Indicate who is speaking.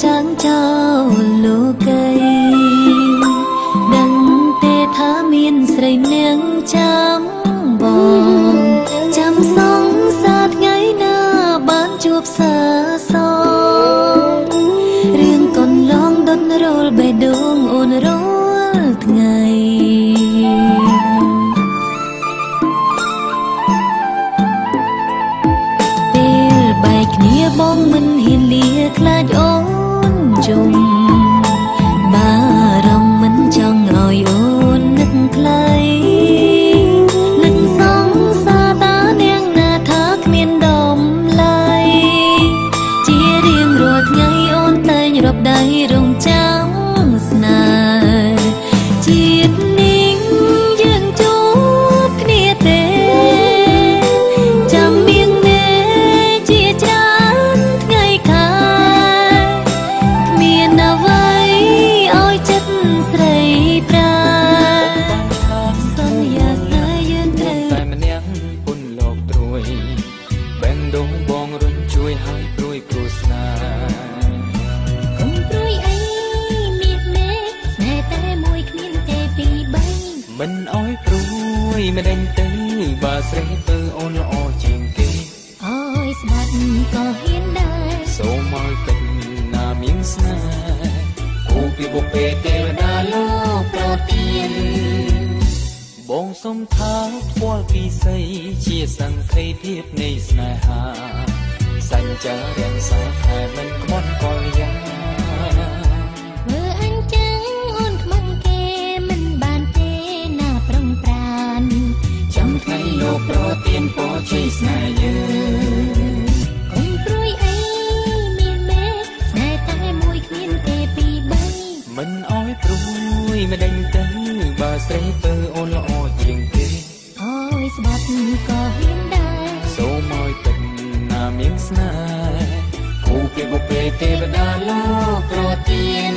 Speaker 1: ចាំងចោលលោកីដឹងទេថាមានស្រីនាងចាំបងចាំសងសាថ្ងៃណាបានជួបសាសរឿងកូនឡងដុតរលបេះដូងអូនរាល់ថ្ងៃពេលបែកគ្នាបងមិនហ៊ានលាខ្លាចអូនជុំបារម្ភមិនចង់ឲ្យអូននឹកខ្លីនឹកសងសាតានាងណាថាគ្មានដំឡៃជារៀងរាល់ថ្ងៃអូនតែងរាប់ដៃរងចាំស្នេហ៍ជាតិនេះយើងជួបគ្នាទេចាំមានទេជាច្រើនថ្ងៃខាមានអ្វីឲ្យចិត្តស្រីប្រាសន្យាស្នេហ៍យើងត្រូវតែម្នាក់ពុនលោកត្រួយបែងដងបងរុញជួយឲ្យព្រួយគ្រួសារកុំព្រួយអីមានមេស្នេហ៍តែមួយគ្មានទេពីរបីមិនអោយព្រួយមិនដេញទៅបើស្រីទៅអូនល្អជាងគេអើយស្បាត់ក៏ហ៊ានដែរសូមឲ្យគិតណាមានស្នេហ៍គូពីបុព្វេទេវតាលោកប្រទានបងសុំថាផ្ទាល់ពីស័យជាសង្ខេភាពនៃស្នេហាសញ្ចារាំងសាខែមិនខ្មាត់កលយ៉ាងមើលអញ្ចឹងអូនខ្មាំងគេមិនបានទេណាប្រឹងប្រានចាំថ្ងៃលោកប្រទានពរជ័យស្នេហ៍យើងកុំព្រួយអីមានមេស្នេហ៍តែមួយគ្មានទេពីរបីមិនអោយព្រួយមិនដេញទៅបើស្រីទៅអូនល្អជាងគេអើយស្បាត់ក៏ហ៊ានដែរសូមឲ្យទឹកណាមានស្នេហ៍គូពីបុព្វេទេវតាលោកប្រទាន